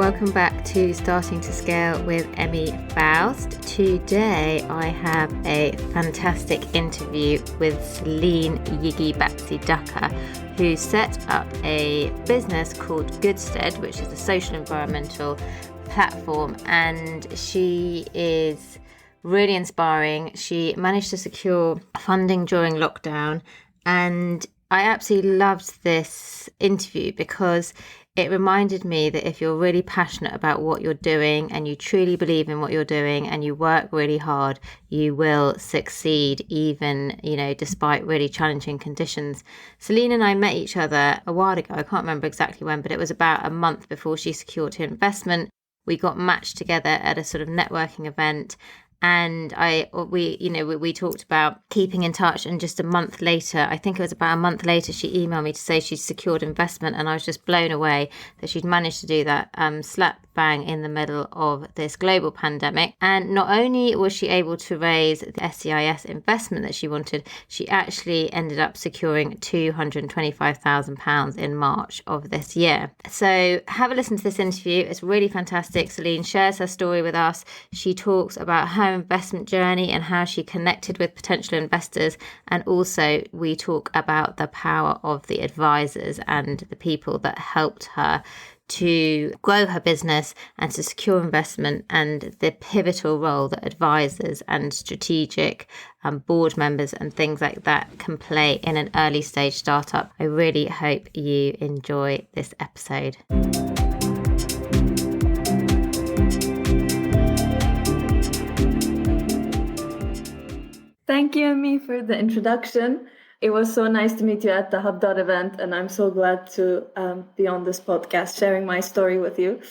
welcome back to Starting to Scale with Emmy Faust. Today I have a fantastic interview with Selin Yigitbasi-Ducker, who set up a business called Goodsted, which is a social environmental platform, and she is really inspiring. She managed to secure funding during lockdown, and I absolutely loved this interview because it reminded me that if you're really passionate about what you're doing and you truly believe in what you're doing and you work really hard, you will succeed even, despite really challenging conditions. Selin and I met each other a while ago. I can't remember exactly when, but it was about a month before she secured her investment. We got matched together at a sort of networking event. And we talked about keeping in touch, and just a month later, I think it was about a month later, she emailed me to say she'd secured investment, and I was just blown away that she'd managed to do that slap bang in the middle of this global pandemic. And not only was she able to raise the SCIS investment that she wanted, she actually ended up securing £225,000 in March of this year. So have a listen to this interview. It's really fantastic. Selin shares her story with us. She talks about her investment journey and how she connected with potential investors, and also we talk about the power of the advisors and the people that helped her to grow her business and to secure investment, and the pivotal role that advisors and strategic board members and things like that can play in an early stage startup. I really hope you enjoy this episode. Thank you, Emmy, for the introduction. It was so nice to meet you at the HubDot event, and I'm so glad to be on this podcast sharing my story with you.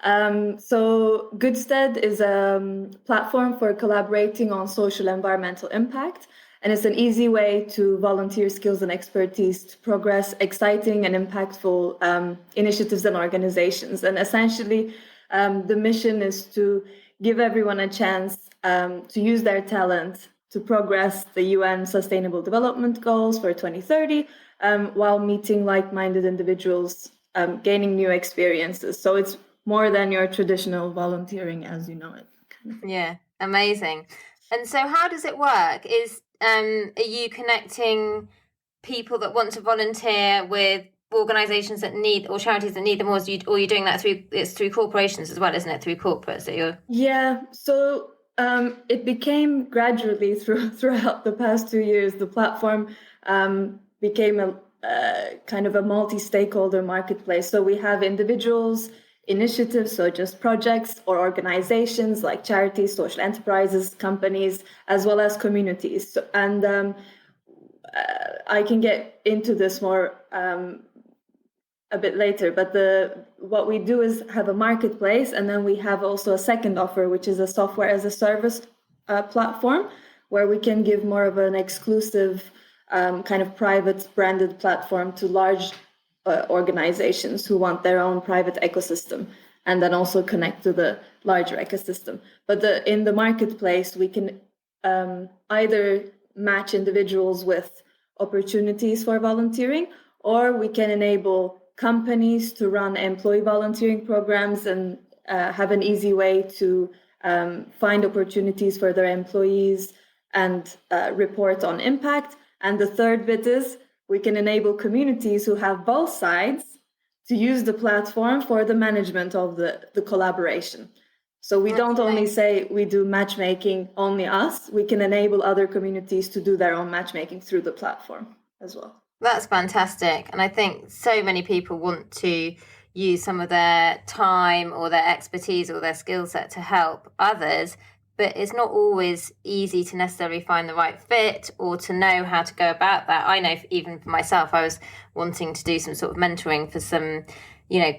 So Goodsted is a platform for collaborating on social environmental impact, and it's an easy way to volunteer skills and expertise to progress exciting and impactful initiatives and organizations. And essentially, the mission is to give everyone a chance to use their talent to progress the UN Sustainable Development Goals for 2030, while meeting like-minded individuals, gaining new experiences. So it's more than your traditional volunteering as you know it. Yeah, amazing. And so how does it work? Are you connecting people that want to volunteer with organizations that need, or charities that need them, or you're doing that through corporations as well, isn't it? Through corporates that you're... Yeah, so it became gradually throughout the past 2 years, the platform became a kind of a multi-stakeholder marketplace. So we have individuals, initiatives, so just projects, or organizations like charities, social enterprises, companies, as well as communities. And I can get into this more a bit later, but what we do is have a marketplace, and then we have also a second offer, which is a software as a service platform, where we can give more of an exclusive kind of private branded platform to large organizations who want their own private ecosystem, and then also connect to the larger ecosystem. But in the marketplace, we can either match individuals with opportunities for volunteering, or we can enable companies to run employee volunteering programs and have an easy way to find opportunities for their employees and report on impact. And the third bit is we can enable communities who have both sides to use the platform for the management of the collaboration. So we don't only say we do matchmaking only us, we can enable other communities to do their own matchmaking through the platform as well. That's fantastic. And I think so many people want to use some of their time or their expertise or their skill set to help others, but it's not always easy to necessarily find the right fit or to know how to go about that. I know even for myself, I was wanting to do some sort of mentoring for some,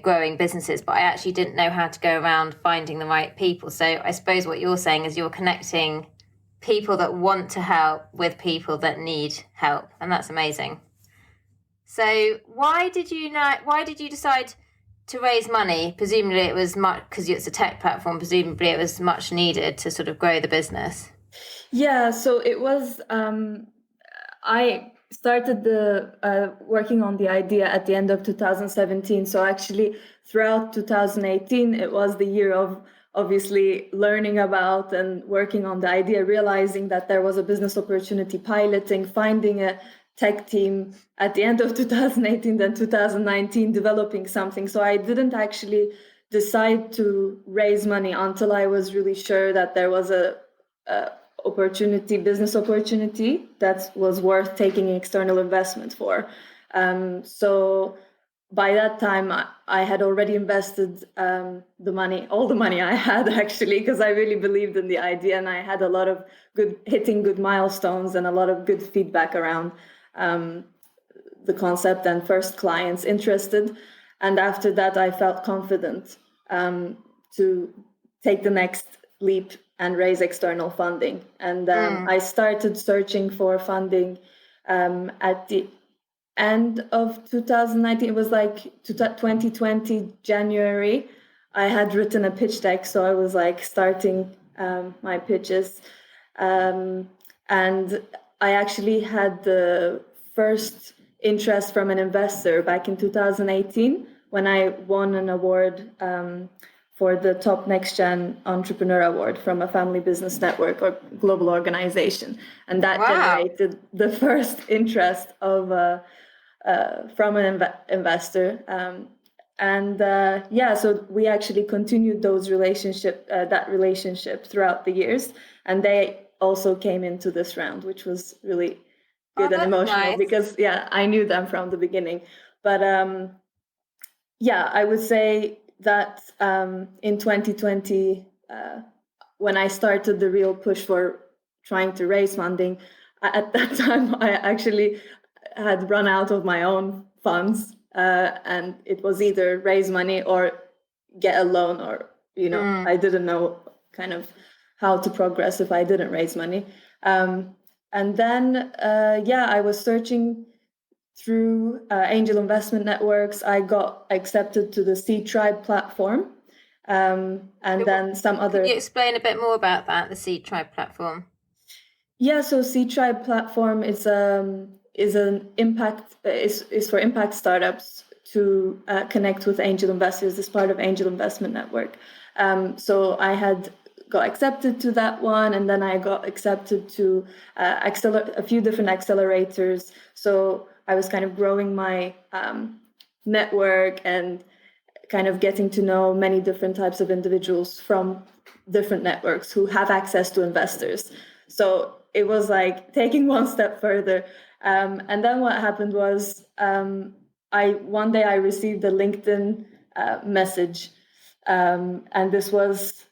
growing businesses, but I actually didn't know how to go around finding the right people. So I suppose what you're saying is you're connecting people that want to help with people that need help. And that's amazing. So why did you decide to raise money? Presumably it was much, because it's a tech platform, presumably it was much needed to sort of grow the business. Yeah, so it was, I started working on the idea at the end of 2017. So actually throughout 2018, it was the year of obviously learning about and working on the idea, realizing that there was a business opportunity, piloting, finding a tech team at the end of 2018, then 2019, developing something. So I didn't actually decide to raise money until I was really sure that there was a business opportunity that was worth taking external investment for. So by that time, I had already invested all the money I had, actually, because I really believed in the idea, and I had a lot of hitting good milestones and a lot of good feedback around the concept and first clients interested. And after that, I felt confident to take the next leap and raise external funding. And I started searching for funding at the end of 2019. It was like 2020 January. I had written a pitch deck, so I was like starting my pitches, and I actually had the first interest from an investor back in 2018 when I won an award for the top next gen entrepreneur award from a family business network or global organization, and that generated the first interest of from an investor. So we actually continued that relationship throughout the years, and they also came into this round, which was really good and emotional because I knew them from the beginning. But I would say that in 2020, when I started the real push for trying to raise funding, at that time I actually had run out of my own funds, and it was either raise money or get a loan, or I didn't know kind of how to progress if I didn't raise money. And then I was searching through angel investment networks. I got accepted to the Seed Tribe platform, then some other. Can you explain a bit more about that, the Seed Tribe platform? Yeah, so Seed Tribe platform is for impact startups to connect with angel investors as part of Angel Investment Network. So I had got accepted to that one, and then I got accepted to a few different accelerators. So I was kind of growing my network and kind of getting to know many different types of individuals from different networks who have access to investors. So it was like taking one step further. And then what happened was one day I received a LinkedIn message, and this was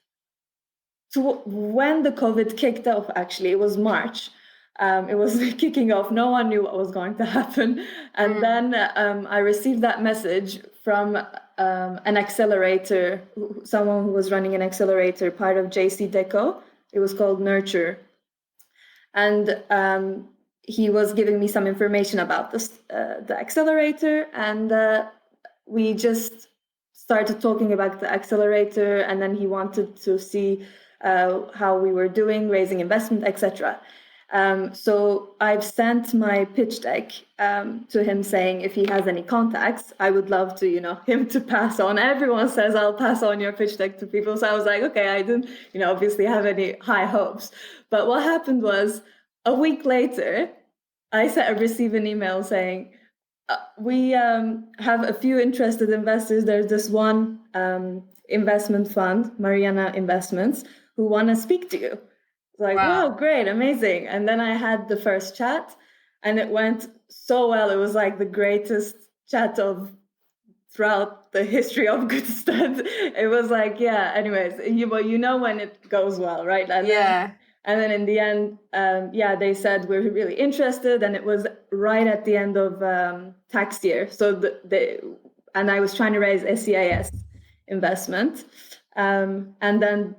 when the COVID kicked off. Actually, it was March. It was kicking off. No one knew what was going to happen. And then I received that message from an accelerator, someone who was running an accelerator, part of JC Deco. It was called Nurture. And he was giving me some information about the accelerator. And we just started talking about the accelerator. And then he wanted to see how we were doing, raising investment, etc. So I've sent my pitch deck to him, saying if he has any contacts, I would love to, him to pass on. Everyone says I'll pass on your pitch deck to people. So I was like, okay, I didn't, obviously have any high hopes. But what happened was, a week later, I received an email saying, we have a few interested investors. There's this one investment fund, Mariana Investments, who want to speak to you. Like, wow, great, amazing. And then I had the first chat, and it went so well. It was like the greatest chat throughout the history of Goodsted. It was like, anyways, when it goes well, right? And then in the end, they said we're really interested, and it was right at the end of tax year. So and I was trying to raise SEIS investment, and then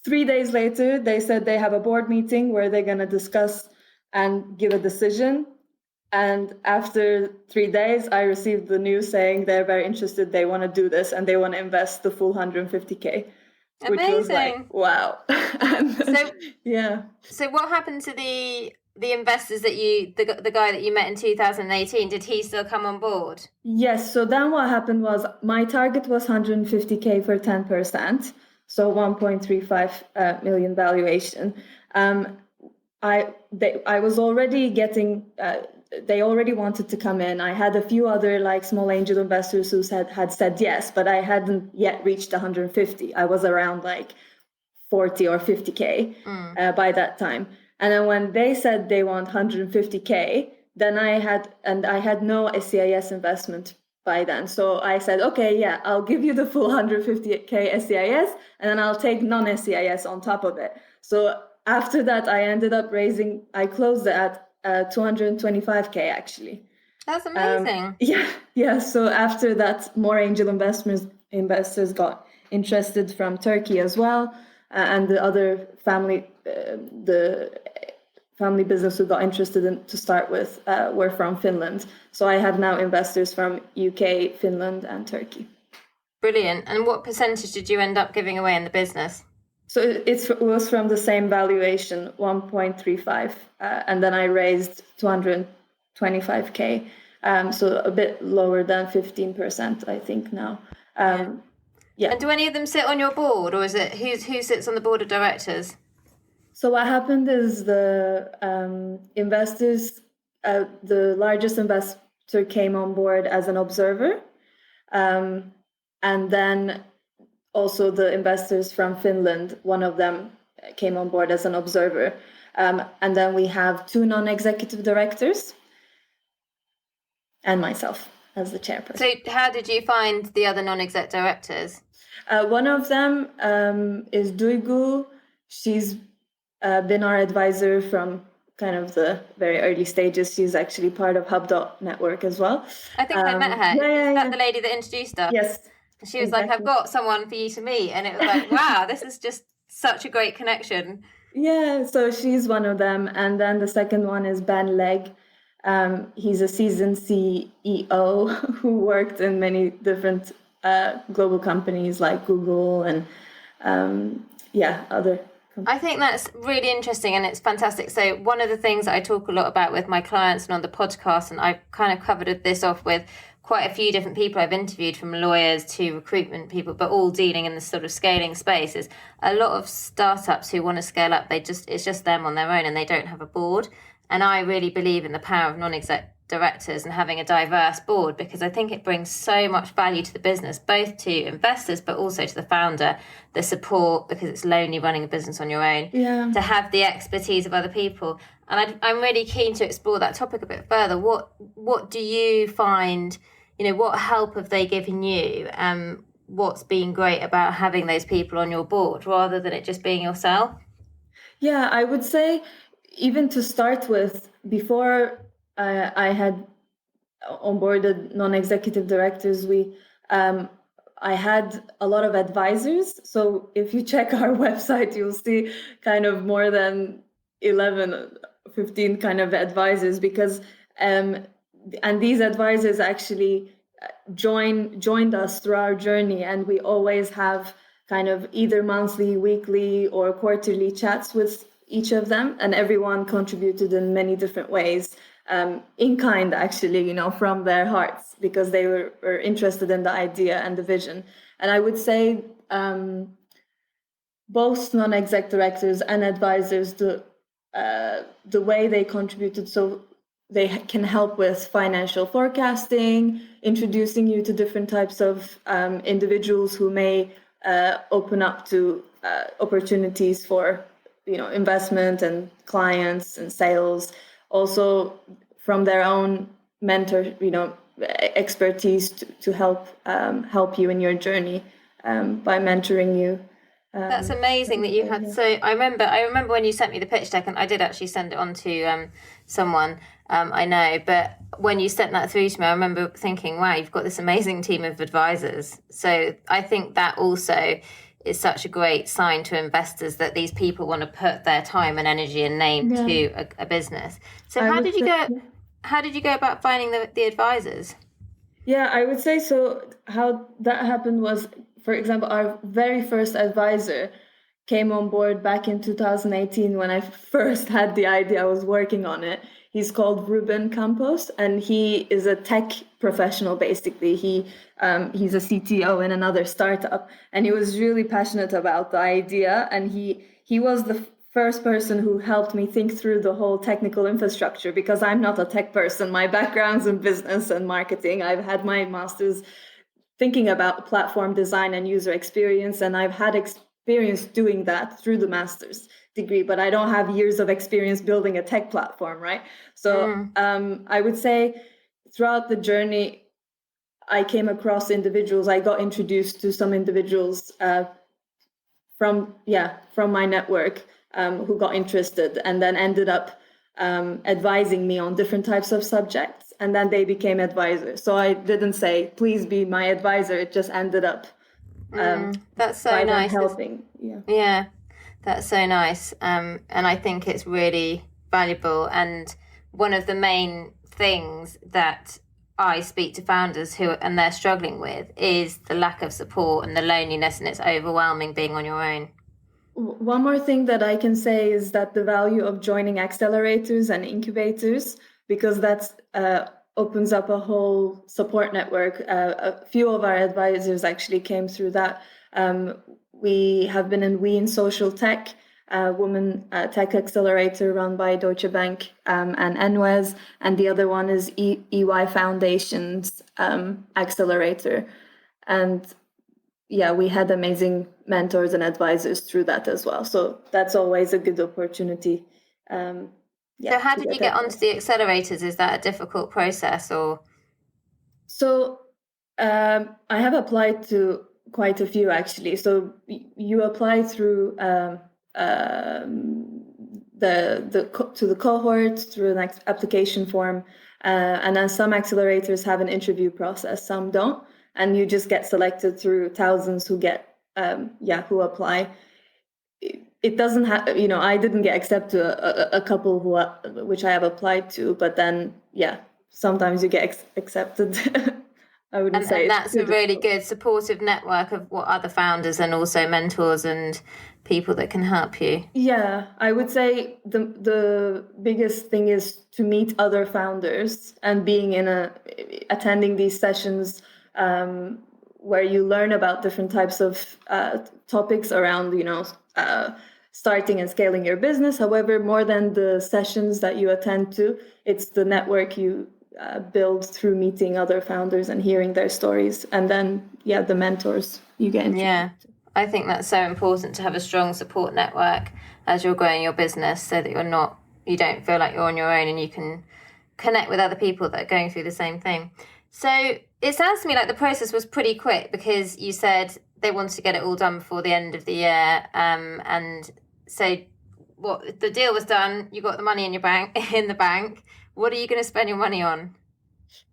3 days later, they said they have a board meeting where they're going to discuss and give a decision. And after 3 days, I received the news saying they're very interested. They want to do this, and they want to invest the full 150K. Amazing. Which was like, wow. So what happened to the the investors that the guy that you met in 2018, did he still come on board? Yes. So then what happened was my target was 150K for 10%. So 1.35 million valuation. I was already getting, they already wanted to come in. I had a few other like small angel investors who had said yes, but I hadn't yet reached 150. I was around like 40 or 50K by that time. And then when they said they want 150K, then I had no SCIS investment by then. So I said, okay, yeah, I'll give you the full 150K SCIS, and then I'll take non-SCIS on top of it. So after that, I ended up I closed it at 225K actually. That's amazing. Yeah. So after that, more angel investors got interested from Turkey as well. And the other family business who got interested to start with were from Finland. So I have now investors from UK, Finland, and Turkey. Brilliant. And what percentage did you end up giving away in the business? So it was from the same valuation, 1.35, and then I raised 225K. So a bit lower than 15%, I think now. Yeah. And do any of them sit on your board, or is it who sits on the board of directors? So what happened is the investors, the largest investor came on board as an observer, and then also the investors from Finland, one of them came on board as an observer, and then we have 2 non-executive directors, and myself as the chairperson. So how did you find the other non-exec directors? One of them is Duygu. She's been our advisor from kind of the very early stages. She's actually part of Hub.network as well. I think I met her. Is that the lady that introduced us? Yes. She was exactly. Like, I've got someone for you to meet. And it was like, wow, this is just such a great connection. Yeah, so she's one of them. And then the second one is Ben Legg. He's a seasoned CEO who worked in many different global companies like Google and other companies. I think that's really interesting and it's fantastic. So one of the things that I talk a lot about with my clients and on the podcast, and I've kind of covered this off with quite a few different people I've interviewed, from lawyers to recruitment people, but all dealing in this sort of scaling space, is a lot of startups who want to scale up, it's just them on their own and they don't have a board. And I really believe in the power of non-exec directors and having a diverse board, because I think it brings so much value to the business, both to investors, but also to the founder, the support, because it's lonely running a business on your own, to have the expertise of other people. And I'm really keen to explore that topic a bit further. What do you find, what help have they given you? What's been great about having those people on your board rather than it just being yourself? Yeah, I would say, even to start with, before I had onboarded non-executive directors, I had a lot of advisors. So if you check our website, you'll see kind of more than 11, 15 kind of advisors, because and these advisors actually joined us through our journey, and we always have kind of either monthly, weekly, or quarterly chats with each of them, and everyone contributed in many different ways, in kind, actually, from their hearts, because they were interested in the idea and the vision. And I would say both non-exec directors and advisors, the way they contributed, so they can help with financial forecasting, introducing you to different types of individuals who may open up to opportunities for investment and clients and sales. Also from their own mentor, expertise to help you in your journey by mentoring you. That's amazing that you had. So I remember when you sent me the pitch deck, and I did actually send it on to someone I know. But when you sent that through to me, I remember thinking, wow, you've got this amazing team of advisors. So I think that also is such a great sign to investors that these people want to put their time and energy and name to a business. So how did you go about finding the advisors? Yeah, I would say so. How that happened was, for example, our very first advisor came on board back in 2018 when I first had the idea. I was working on it. He's called Ruben Campos, and he is a tech professional. Basically, he's a CTO in another startup, and he was really passionate about the idea. And he was the first person who helped me think through the whole technical infrastructure, because I'm not a tech person. My background's in business and marketing. I've had my master's thinking about platform design and user experience, and I've had experience doing that through the master's degree, but I don't have years of experience building a tech platform, right? So I would say throughout the journey, I came across individuals. I got introduced to some individuals from my network who got interested, and then ended up advising me on different types of subjects, and then they became advisors. So I didn't say, please be my advisor. It just ended up that's so nice. Helping. Yeah, that's so nice. And I think it's really valuable. And one of the main things that I speak to founders and they're struggling with is the lack of support and the loneliness, and it's overwhelming being on your own. One more thing that I can say is that the value of joining accelerators and incubators, because that's opens up a whole support network. A few of our advisors actually came through that. We have been in We in Social Tech, Women Tech Accelerator run by Deutsche Bank and NWES, and the other one is EY Foundation's Accelerator. And we had amazing mentors and advisors through that as well. So that's always a good opportunity. So how did you get onto the accelerators? Is that a difficult process, or? So I have applied to quite a few actually. So you apply through the cohort through an application form, and then some accelerators have an interview process, some don't, and you just get selected through thousands who get who apply. It doesn't have, I didn't get accepted to a couple which I have applied to, but then sometimes you get accepted. I wouldn't say. And that's a really good supportive network of what other founders and also mentors and people that can help you. Yeah, I would say the biggest thing is to meet other founders and being attending these sessions where you learn about different types of topics around, starting and scaling your business. However, more than the sessions that you attend to, it's the network you build through meeting other founders and hearing their stories, and then the mentors you get into. Yeah, I think that's so important to have a strong support network as you're growing your business, so that you don't feel like you're on your own, and you can connect with other people that are going through the same thing. So it sounds to me like the process was pretty quick, because you said they wanted to get it all done before the end of the year, and so the deal was done. You got the money in the bank. What are you going to spend your money on?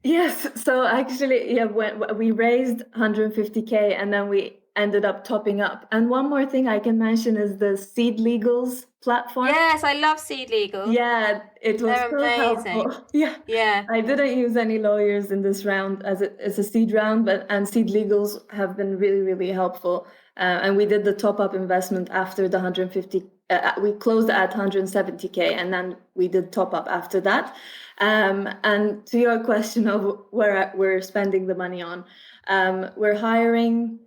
Yes, so actually, when we raised 150K, and then we ended up topping up. And one more thing I can mention is the Seed Legals platform. Yes, I love Seed Legals. Yeah, it was so helpful. Yeah. I didn't use any lawyers in this round, as it's a seed round, and Seed Legals have been really, really helpful. And we did the top-up investment after the 150. We closed at 170K, and then we did top-up after that. And to your question of where we're spending the money on, we're hiring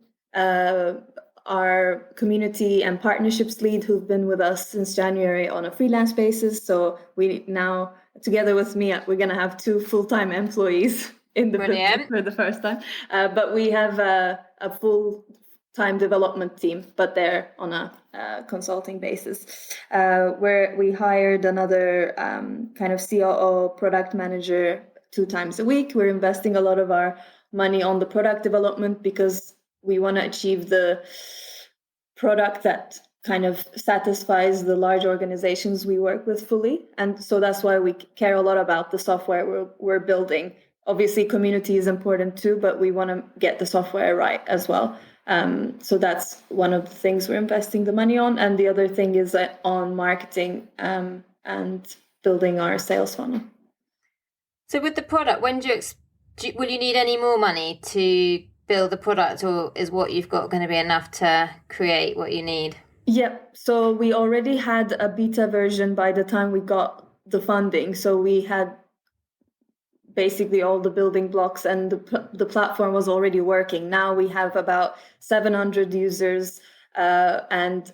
our community and partnerships lead, who've been with us since January on a freelance basis. So we now, together with me, we're going to have 2 full-time employees in the business for the first time. But we have a full-time development team, but they're on a consulting basis, where we hired another kind of COO product manager 2 times a week. We're investing a lot of our money on the product development, because we want to achieve the product that kind of satisfies the large organizations we work with fully. And so that's why we care a lot about the software we're building. Obviously, community is important too, but we want to get the software right as well. So that's one of the things we're investing the money on. And the other thing is on marketing and building our sales funnel. So with the product, will you need any more money to build the product, or is what you've got going to be enough to create what you need? Yep. So we already had a beta version by the time we got the funding. So we had basically all the building blocks, and the platform was already working. Now we have about 700 users and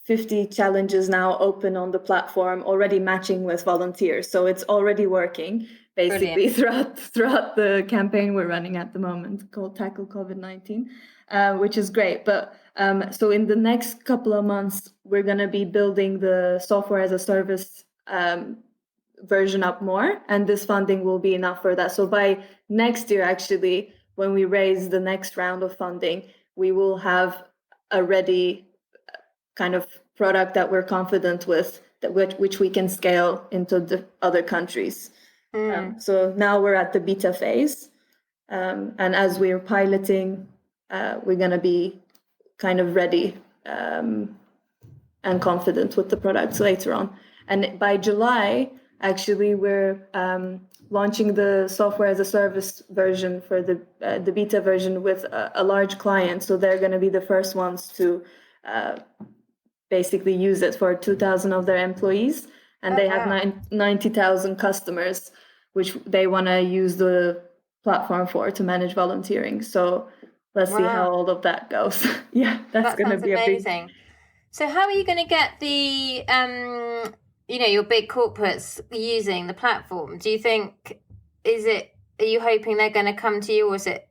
50 challenges now open on the platform, already matching with volunteers. So it's already working basically throughout the campaign we're running at the moment called Tackle COVID-19, which is great. But so in the next couple of months, we're going to be building the software as a service version up more, and this funding will be enough for that. So by next year, actually, when we raise the next round of funding, we will have a ready kind of product that we're confident with, that which we can scale into the other countries. So now we're at the beta phase, and as we're piloting, we're going to be kind of ready and confident with the products later on. And by July, actually, we're launching the software as a service version for the beta version with a large client. So they're going to be the first ones to basically use it for 2,000 of their employees. And they have 90,000 customers, which they want to use the platform for to manage volunteering. So let's see how all of that goes. Yeah, that's going to be amazing. So how are you going to get the your big corporates using the platform? Do you think, are you hoping they're going to come to you, or is it,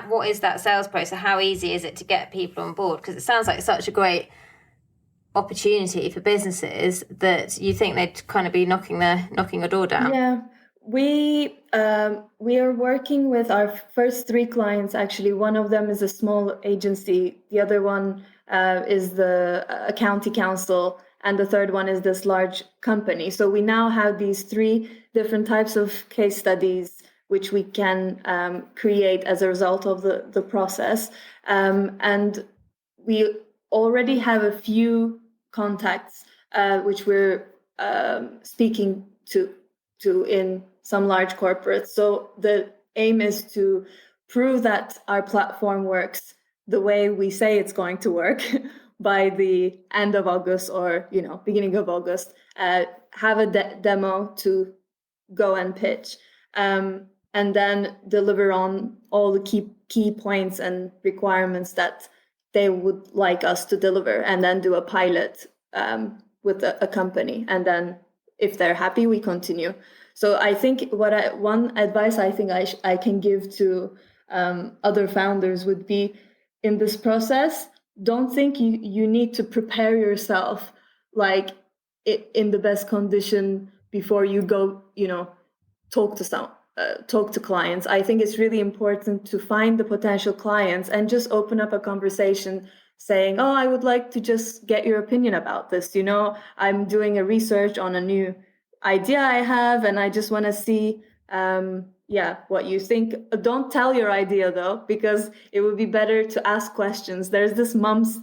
what is that sales process? How easy is it to get people on board? Because it sounds like such a great opportunity for businesses that you think they'd kind of be knocking your door down. Yeah, we are working with our first 3 clients. Actually, one of them is a small agency, the other one is a county council, and the third one is this large company. So we now have these 3 different types of case studies which we can create as a result of the process, and we already have a few contacts which we're speaking to in some large corporates. So the aim is to prove that our platform works the way we say it's going to work by the end of August, or beginning of August. Have a demo to go and pitch, and then deliver on all the key points and requirements that they would like us to deliver, and then do a pilot with a company, and then if they're happy, we continue. So I think one advice I think I can give to other founders would be, in this process, don't think you need to prepare yourself like in the best condition before you go, talk to clients. I think it's really important to find the potential clients and just open up a conversation saying, oh, I would like to just get your opinion about this. I'm doing a research on a new idea I have, and I just want to see what you think. Don't tell your idea though, because it would be better to ask questions. There's this mom's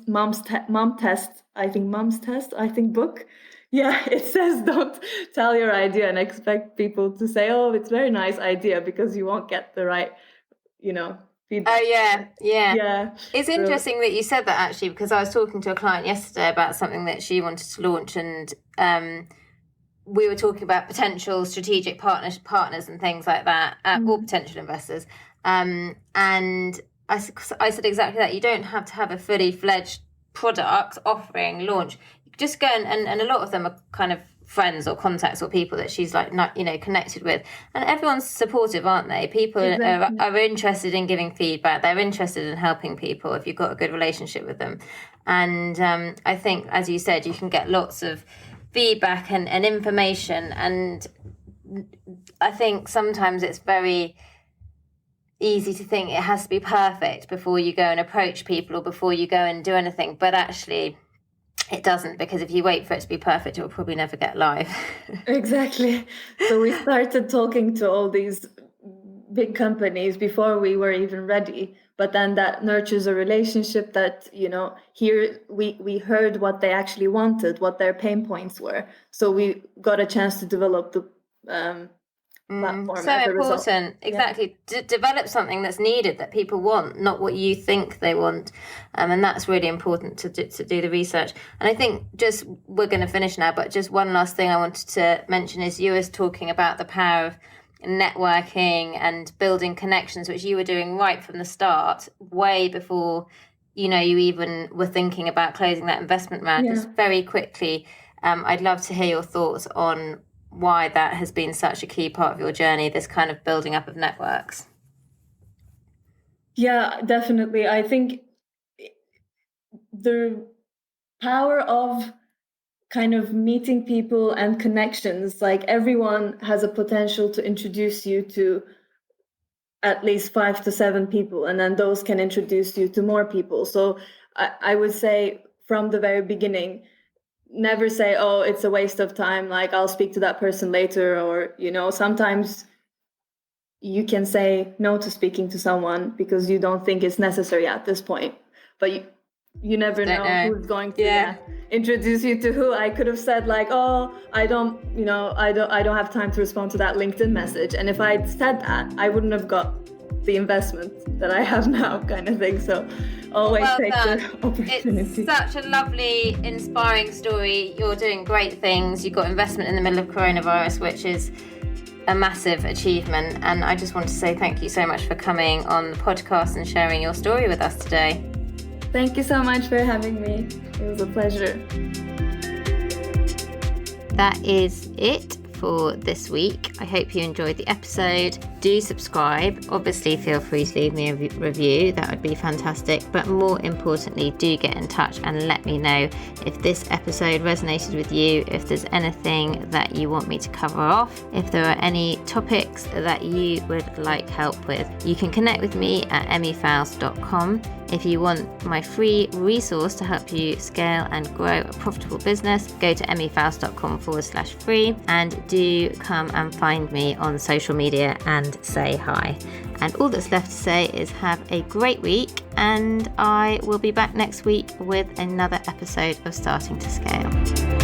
test, I think book. Yeah, it says don't tell your idea and expect people to say, oh, it's a very nice idea, because you won't get the right, feedback. Oh, yeah. It's interesting that you said that, actually, because I was talking to a client yesterday about something that she wanted to launch, and we were talking about potential strategic partners and things like that, or potential investors. And I said exactly that. You don't have to have a fully fledged product offering launch. You could just go and a lot of them are kind of friends or contacts or people that she's connected with, and everyone's supportive, aren't they? People are interested in giving feedback. They're interested in helping people if you've got a good relationship with them. And I think, as you said, you can get lots of feedback and information, and I think sometimes it's very easy to think it has to be perfect before you go and approach people or before you go and do anything, but actually it doesn't, because if you wait for it to be perfect, it will probably never get live. Exactly. So we started talking to all these big companies before we were even ready, but then that nurtures a relationship that, here we heard what they actually wanted, what their pain points were. So we got a chance to develop platform So as a result. important. Exactly. Develop something that's needed, that people want, not what you think they want. And that's really important to do the research. And I think we're going to finish now, but just one last thing I wanted to mention is you was talking about the power of networking and building connections, which you were doing right from the start, way before, you even were thinking about closing that investment round. Just very quickly, I'd love to hear your thoughts on why that has been such a key part of your journey, this kind of building up of networks. Yeah, definitely. I think the power of kind of meeting people and connections, like everyone has a potential to introduce you to at least 5 to 7 people, and then those can introduce you to more people. So I would say from the very beginning, never say, oh, it's a waste of time, like I'll speak to that person later, or sometimes you can say no to speaking to someone because you don't think it's necessary at this point, but you never know who's going to introduce you to who. I could have said like, oh, I don't have time to respond to that LinkedIn message, and if I'd said that, I wouldn't have got the investment that I have now, kind of thing. So always take the opportunity. It's such a lovely, inspiring story. You're doing great things. You got investment in the middle of coronavirus, which is a massive achievement. And I just want to say thank you so much for coming on the podcast and sharing your story with us today. Thank you so much for having me. It was a pleasure. That is it for this week. I hope you enjoyed the episode. Do subscribe. Obviously, feel free to leave me a review. That would be fantastic. But more importantly, do get in touch and let me know if this episode resonated with you, if there's anything that you want me to cover off, if there are any topics that you would like help with. You can connect with me at emmyfaust.com. If you want my free resource to help you scale and grow a profitable business, go to emmyfaust.com/free, and do come and find me on social media and say hi. And all that's left to say is have a great week, and I will be back next week with another episode of Starting to Scale.